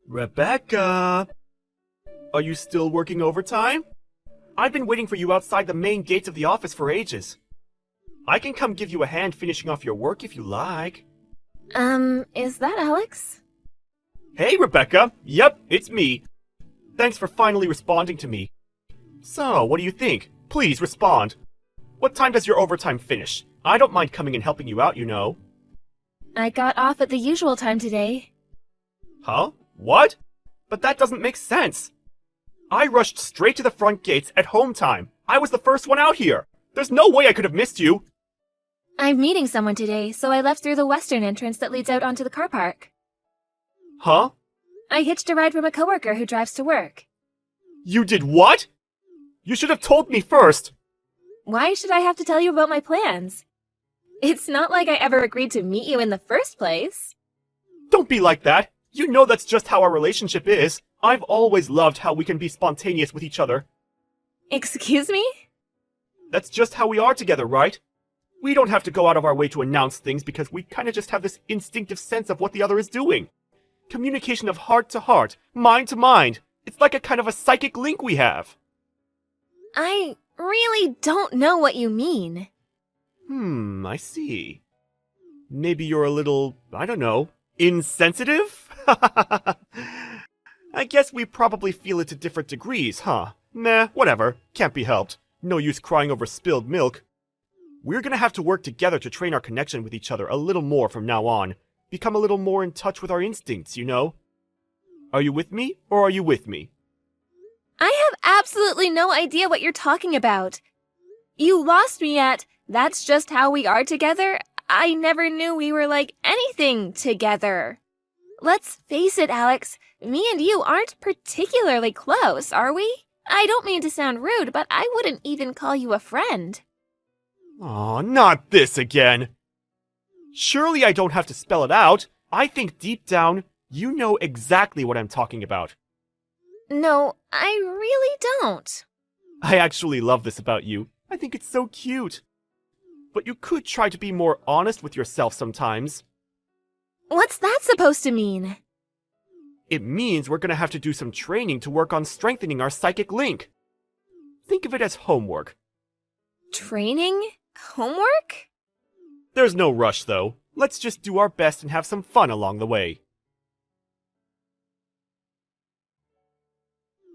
Rebecca! Are you still working overtime? I've been waiting for you outside the main gates of the office for ages. I can come give you a hand finishing off your work if you like. Is that Alex? Hey, Rebecca! Yep, it's me. Thanks for finally responding to me. So, what do you think? Please respond. What time does your overtime finish? I don't mind coming and helping you out, you know. I got off at the usual time today. Huh? What? But that doesn't make sense. I rushed straight to the front gates at home time. I was the first one out here. There's no way I could have missed you. I'm meeting someone today, so I left through the western entrance that leads out onto the car park. Huh? I hitched a ride from a coworker who drives to work. You did what? You should have told me first. Why should I have to tell you about my plans? It's not like I ever agreed to meet you in the first place. Don't be like that. You know that's just how our relationship is. I've always loved how we can be spontaneous with each other. Excuse me? That's just how we are together, right? We don't have to go out of our way to announce things because we kind of just have this instinctive sense of what the other is doing. Communication of heart to heart, mind to mind. It's like a kind of a psychic link we have. I really don't know what you mean. I see. Maybe you're a little, I don't know, insensitive? I guess we probably feel it to different degrees, huh? Nah, whatever. Can't be helped. No use crying over spilled milk. We're gonna have to work together to train our connection with each other a little more from now on. Become a little more in touch with our instincts, you know? Are you with me, or are you with me? I have absolutely no idea what you're talking about. You lost me at, that's just how we are together. I never knew we were like anything together. Let's face it, Alex. Me and you aren't particularly close, are we? I don't mean to sound rude, but I wouldn't even call you a friend. Aw, not this again. Surely I don't have to spell it out. I think deep down, you know exactly what I'm talking about. No, I really don't. I actually love this about you. I think it's so cute. But you could try to be more honest with yourself sometimes. What's that supposed to mean? It means we're gonna have to do some training to work on strengthening our psychic link. Think of it as homework. Training? Homework? There's no rush, though. Let's just do our best and have some fun along the way.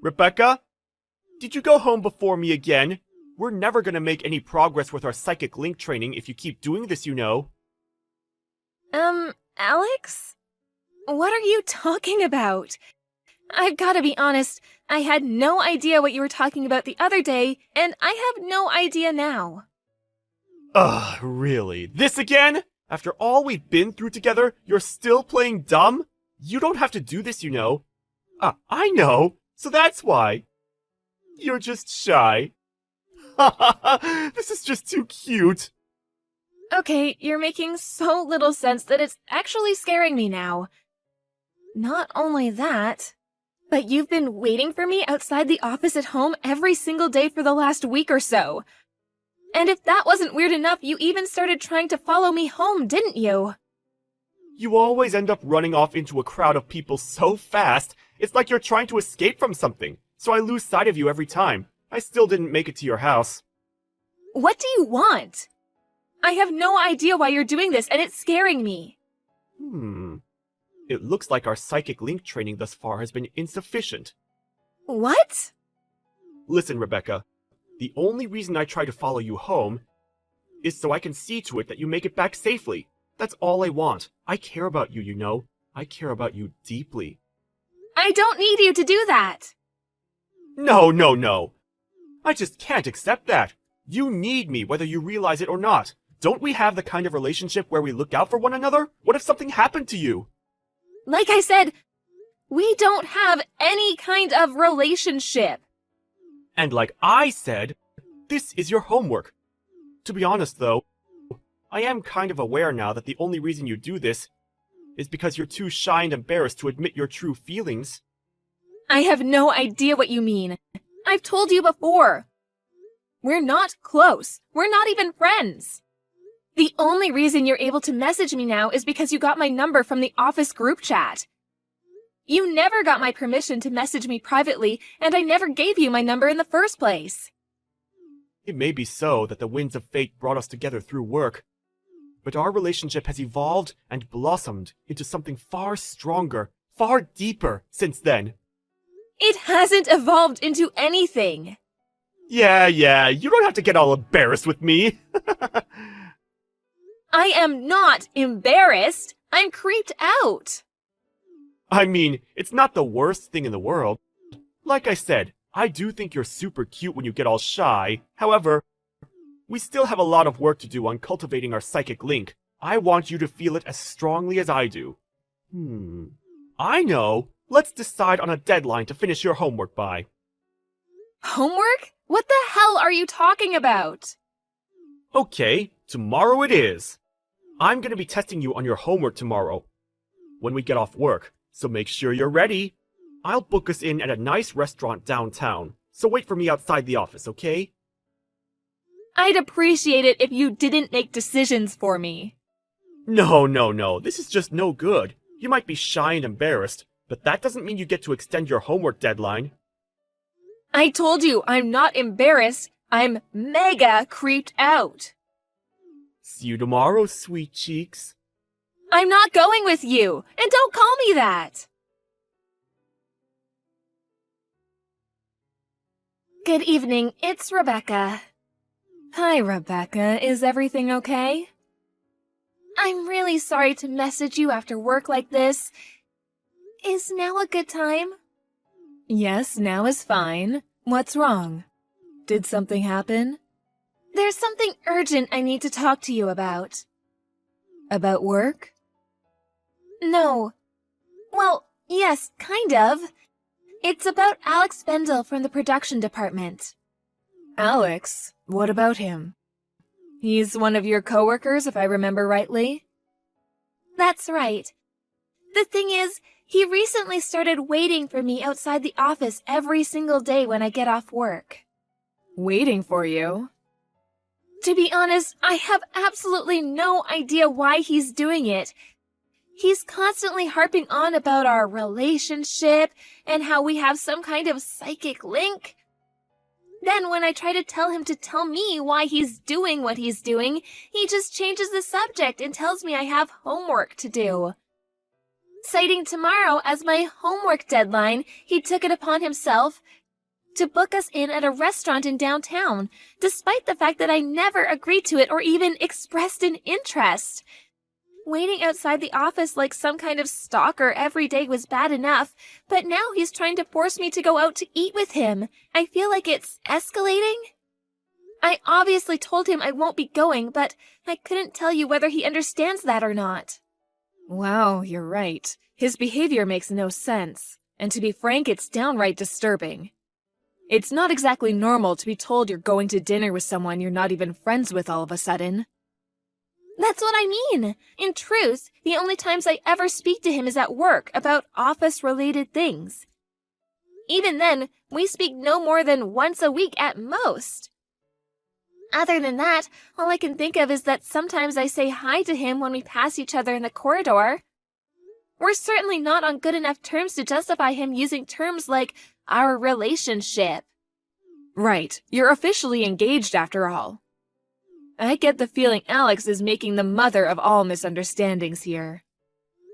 Rebecca? Did you go home before me again? We're never gonna make any progress with our psychic link training if you keep doing this, you know. Alex? What are you talking about? I've gotta be honest, I had no idea what you were talking about the other day, and I have no idea now. Ugh, really? This again? After all we've been through together, you're still playing dumb? You don't have to do this, you know. I know, so that's why. You're just shy. This is just too cute. Okay, you're making so little sense that it's actually scaring me now. Not only that, but you've been waiting for me outside the office at home every single day for the last week or so. And if that wasn't weird enough, you even started trying to follow me home, didn't you? You always end up running off into a crowd of people so fast, it's like you're trying to escape from something, so I lose sight of you every time. I still didn't make it to your house. What do you want? I have no idea why you're doing this, and it's scaring me. It looks like our psychic link training thus far has been insufficient. What? Listen, Rebecca. The only reason I try to follow you home is so I can see to it that you make it back safely. That's all I want. I care about you, you know. I care about you deeply. I don't need you to do that. No. I just can't accept that. You need me whether you realize it or not. Don't we have the kind of relationship where we look out for one another? What if something happened to you? Like I said, we don't have any kind of relationship. And like I said, this is your homework. To be honest, though, I am kind of aware now that the only reason you do this is because you're too shy and embarrassed to admit your true feelings. I have no idea what you mean. I've told you before. We're not close. We're not even friends. The only reason you're able to message me now is because you got my number from the office group chat. You never got my permission to message me privately, and I never gave you my number in the first place. It may be so that the winds of fate brought us together through work, but our relationship has evolved and blossomed into something far stronger, far deeper since then. It hasn't evolved into anything. Yeah, you don't have to get all embarrassed with me. I am not embarrassed. I'm creeped out. I mean, it's not the worst thing in the world. Like I said, I do think you're super cute when you get all shy. However, we still have a lot of work to do on cultivating our psychic link. I want you to feel it as strongly as I do. I know. Let's decide on a deadline to finish your homework by. Homework? What the hell are you talking about? Okay, tomorrow it is. I'm gonna be testing you on your homework tomorrow when we get off work, so make sure you're ready. I'll book us in at a nice restaurant downtown, so wait for me outside the office, okay? I'd appreciate it if you didn't make decisions for me. No, this is just no good. You might be shy and embarrassed, but that doesn't mean you get to extend your homework deadline. I told you I'm not embarrassed. I'm mega creeped out. See you tomorrow, sweet cheeks. I'm not going with you, and don't call me that. Good evening, it's Rebecca. Hi, Rebecca. Is everything okay? I'm really sorry to message you after work like this. Is now a good time? Yes, now is fine. What's wrong? Did something happen? There's something urgent I need to talk to you about. About work? No. Well, yes, kind of. It's about Alex Bendel from the production department. Alex? What about him? He's one of your coworkers, if I remember rightly? That's right. The thing is, he recently started waiting for me outside the office every single day when I get off work. Waiting for you? To be honest, I have absolutely no idea why he's doing it. He's constantly harping on about our relationship and how we have some kind of psychic link. Then when I try to tell him to tell me why he's doing what he's doing, he just changes the subject and tells me I have homework to do. Citing tomorrow as my homework deadline, he took it upon himself to book us in at a restaurant in downtown, despite the fact that I never agreed to it or even expressed an interest. Waiting outside the office like some kind of stalker every day was bad enough, but now he's trying to force me to go out to eat with him. I feel like it's escalating. I obviously told him I won't be going, but I couldn't tell you whether he understands that or not. Wow, you're right. His behavior makes no sense. And to be frank, it's downright disturbing. It's not exactly normal to be told you're going to dinner with someone you're not even friends with all of a sudden. That's what I mean. In truth, the only times I ever speak to him is at work about office-related things. Even then, we speak no more than once a week at most. Other than that, all I can think of is that sometimes I say hi to him when we pass each other in the corridor. We're certainly not on good enough terms to justify him using terms like our relationship. Right, you're officially engaged after all. I get the feeling Alex is making the mother of all misunderstandings here.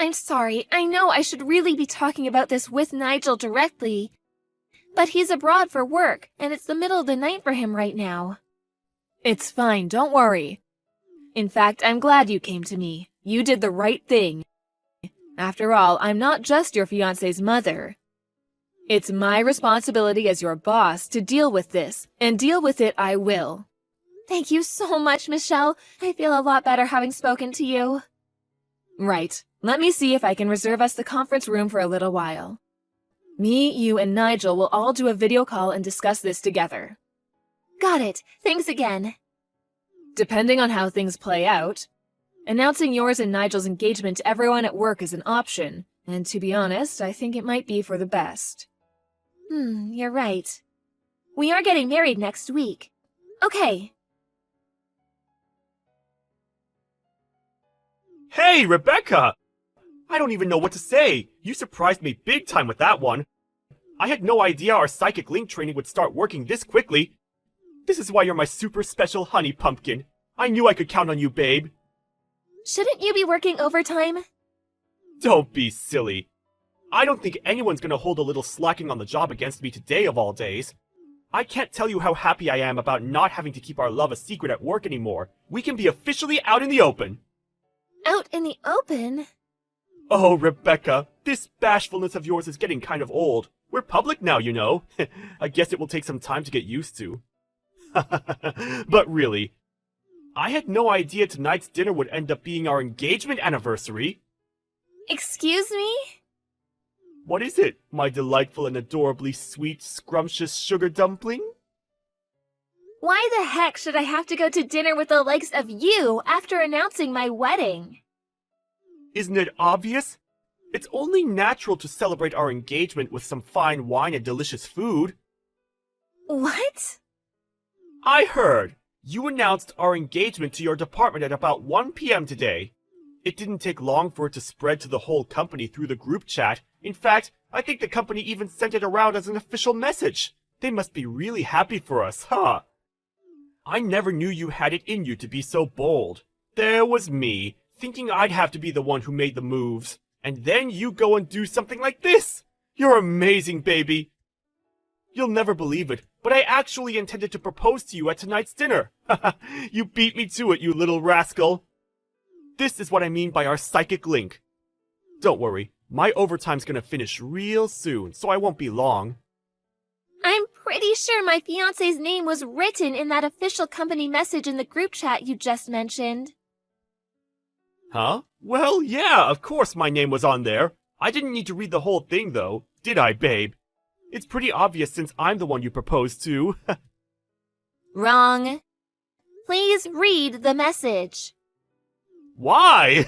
I'm sorry, I know I should really be talking about this with Nigel directly. But he's abroad for work, and it's the middle of the night for him right now. It's fine, don't worry. In fact, I'm glad you came to me. You did the right thing. After all, I'm not just your fiancé's mother. It's my responsibility as your boss to deal with this, and deal with it I will. Thank you so much, Michelle. I feel a lot better having spoken to you. Right. Let me see if I can reserve us the conference room for a little while. Me, you, and Nigel will all do a video call and discuss this together. Got it. Thanks again. Depending on how things play out, announcing yours and Nigel's engagement to everyone at work is an option, and to be honest, I think it might be for the best. You're right. We are getting married next week. Okay. Hey, Rebecca! I don't even know what to say. You surprised me big time with that one. I had no idea our psychic link training would start working this quickly. This is why you're my super special honey pumpkin. I knew I could count on you, babe. Shouldn't you be working overtime? Don't be silly. I don't think anyone's gonna hold a little slacking on the job against me today of all days. I can't tell you how happy I am about not having to keep our love a secret at work anymore. We can be officially out in the open. Out in the open? Oh, Rebecca, this bashfulness of yours is getting kind of old. We're public now, you know. I guess it will take some time to get used to. But really, I had no idea tonight's dinner would end up being our engagement anniversary. Excuse me? What is it, my delightful and adorably sweet, scrumptious sugar dumpling? Why the heck should I have to go to dinner with the likes of you after announcing my wedding? Isn't it obvious? It's only natural to celebrate our engagement with some fine wine and delicious food. What? I heard. You announced our engagement to your department at about 1 p.m. today. It didn't take long for it to spread to the whole company through the group chat. In fact, I think the company even sent it around as an official message. They must be really happy for us, huh? I never knew you had it in you to be so bold. There was me, thinking I'd have to be the one who made the moves. And then you go and do something like this! You're amazing, baby! You'll never believe it, but I actually intended to propose to you at tonight's dinner. You beat me to it, you little rascal. This is what I mean by our psychic link. Don't worry, my overtime's gonna finish real soon, so I won't be long. I'm pretty sure my fiancé's name was written in that official company message in the group chat you just mentioned. Huh? Well, yeah, of course my name was on there. I didn't need to read the whole thing, though. Did I, babe? It's pretty obvious since I'm the one you proposed to. Wrong. Please read the message. Why?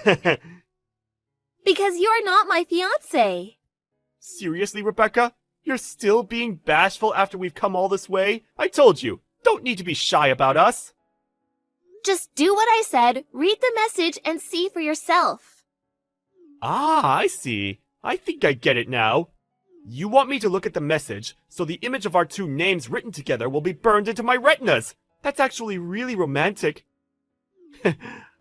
Because you're not my fiancé. Seriously, Rebecca? You're still being bashful after we've come all this way? I told you, don't need to be shy about us. Just do what I said, read the message, and see for yourself. Ah, I see. I think I get it now. You want me to look at the message, so the image of our two names written together will be burned into my retinas. That's actually really romantic.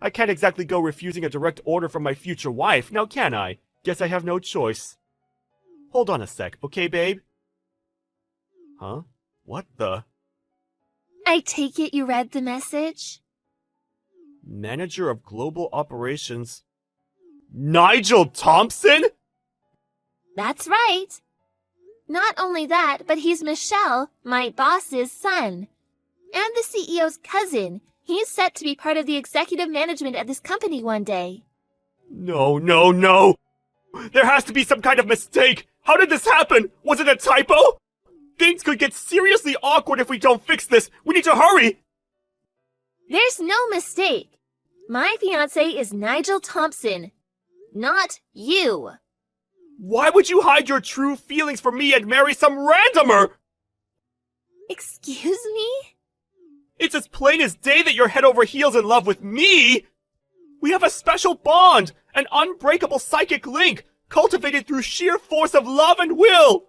I can't exactly go refusing a direct order from my future wife, now can I? Guess I have no choice. Hold on a sec, okay, babe? Huh? What the? I take it you read the message? Manager of Global Operations. Nigel Thompson? That's right. Not only that, but he's Michelle, my boss's son. And the CEO's cousin. He's set to be part of the executive management at this company one day. No, no, no! There has to be some kind of mistake! How did this happen? Was it a typo? Things could get seriously awkward if we don't fix this! We need to hurry! There's no mistake. My fiancé is Nigel Thompson, not you. Why would you hide your true feelings from me and marry some randomer? Excuse me? It's as plain as day that you're head over heels in love with me! We have a special bond, an unbreakable psychic link, cultivated through sheer force of love and will!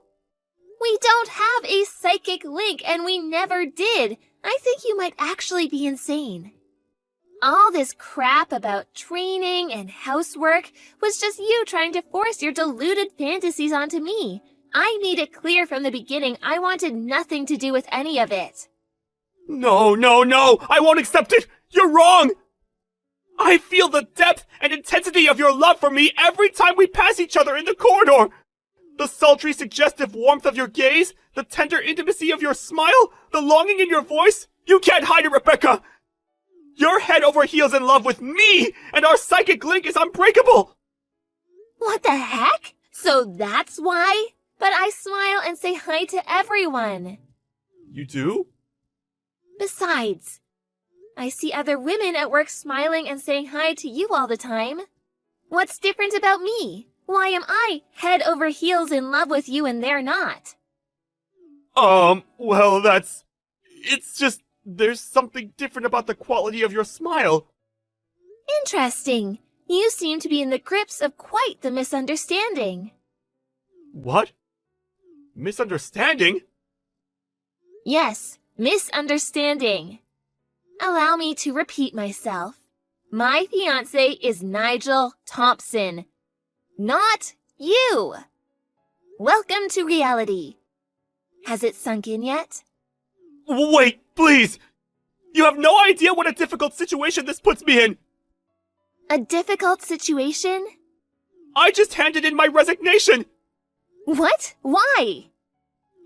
We don't have a psychic link, and we never did. I think you might actually be insane. All this crap about training and housework was just you trying to force your deluded fantasies onto me. I made it clear from the beginning I wanted nothing to do with any of it. No, no, no! I won't accept it! You're wrong! I feel the depth and intensity of your love for me every time we pass each other in the corridor! The sultry, suggestive warmth of your gaze, the tender intimacy of your smile, the longing in your voice. You can't hide it, Rebecca! You're head over heels in love with me, and our psychic link is unbreakable! What the heck? So that's why? But I smile and say hi to everyone. You do? Besides, I see other women at work smiling and saying hi to you all the time. What's different about me? Why am I head over heels in love with you and they're not? Well, it's just, there's something different about the quality of your smile. Interesting. You seem to be in the grips of quite the misunderstanding. What? Misunderstanding? Yes, misunderstanding. Allow me to repeat myself. My fiancé is Nigel Thompson. Not you. Welcome to reality. Has it sunk in yet? Wait, please! You have no idea what a difficult situation this puts me in! A difficult situation? I just handed in my resignation! What? Why?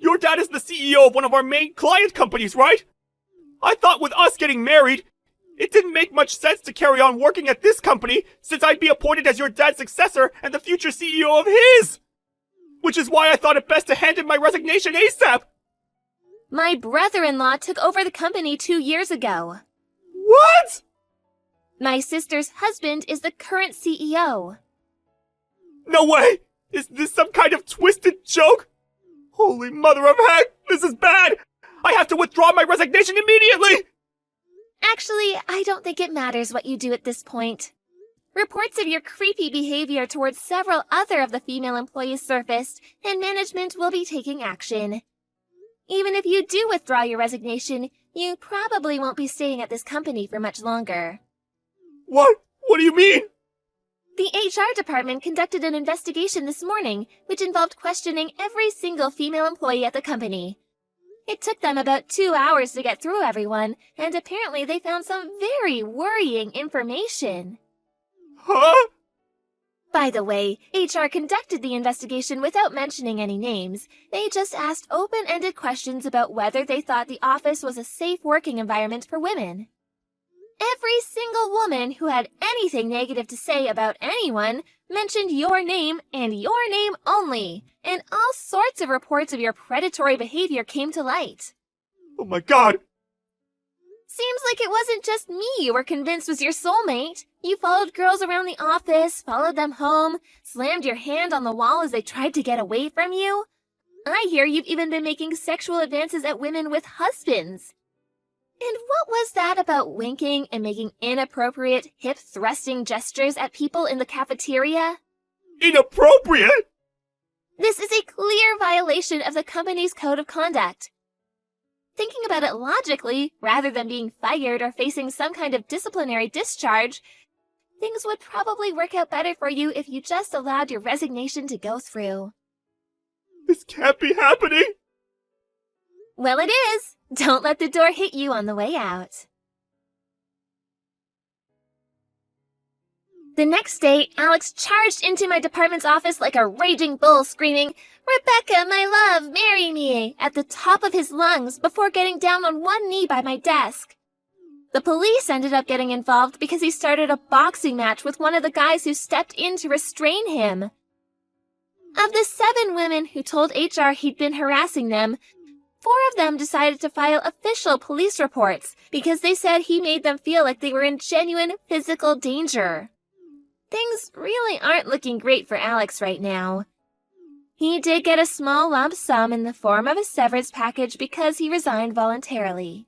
Your dad is the CEO of one of our main client companies, right? I thought with us getting married, it didn't make much sense to carry on working at this company since I'd be appointed as your dad's successor and the future CEO of his! Which is why I thought it best to hand in my resignation ASAP! My brother-in-law took over the company 2 years ago. What?! My sister's husband is the current CEO. No way! Is this some kind of twisted joke? Holy mother of heck, this is bad! I have to withdraw my resignation immediately! Actually, I don't think it matters what you do at this point. Reports of your creepy behavior towards several other of the female employees surfaced, and management will be taking action. Even if you do withdraw your resignation, you probably won't be staying at this company for much longer. What? What do you mean? The HR department conducted an investigation this morning, which involved questioning every single female employee at the company. It took them about 2 hours to get through everyone, and apparently they found some very worrying information. Huh? By the way, HR conducted the investigation without mentioning any names. They just asked open-ended questions about whether they thought the office was a safe working environment for women. Every single woman who had anything negative to say about anyone mentioned your name and your name only, and all sorts of reports of your predatory behavior came to light. Oh my god! Seems like it wasn't just me you were convinced was your soulmate. You followed girls around the office, followed them home, slammed your hand on the wall as they tried to get away from you. I hear you've even been making sexual advances at women with husbands. And what was that about winking and making inappropriate, hip-thrusting gestures at people in the cafeteria? Inappropriate?! This is a clear violation of the company's code of conduct. Thinking about it logically, rather than being fired or facing some kind of disciplinary discharge, things would probably work out better for you if you just allowed your resignation to go through. This can't be happening! Well, it is! Don't let the door hit you on the way out. The next day, Alex charged into my department's office like a raging bull, screaming, "Rebecca, my love, marry me," at the top of his lungs before getting down on one knee by my desk. The police ended up getting involved because he started a boxing match with one of the guys who stepped in to restrain him. Of the 7 women who told HR he'd been harassing them, 4 of them decided to file official police reports because they said he made them feel like they were in genuine physical danger. Things really aren't looking great for Alex right now. He did get a small lump sum in the form of a severance package because he resigned voluntarily.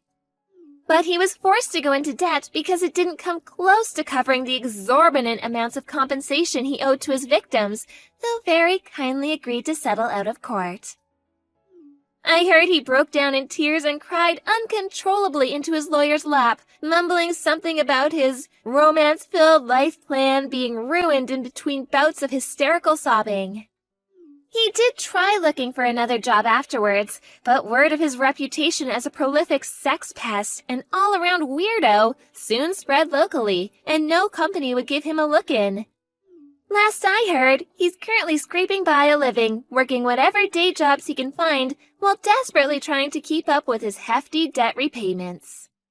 But he was forced to go into debt because it didn't come close to covering the exorbitant amounts of compensation he owed to his victims, though very kindly agreed to settle out of court. I heard he broke down in tears and cried uncontrollably into his lawyer's lap, mumbling something about his romance-filled life plan being ruined in between bouts of hysterical sobbing. He did try looking for another job afterwards, but word of his reputation as a prolific sex pest and all-around weirdo soon spread locally, and no company would give him a look-in. Last I heard, he's currently scraping by a living, working whatever day jobs he can find, while desperately trying to keep up with his hefty debt repayments.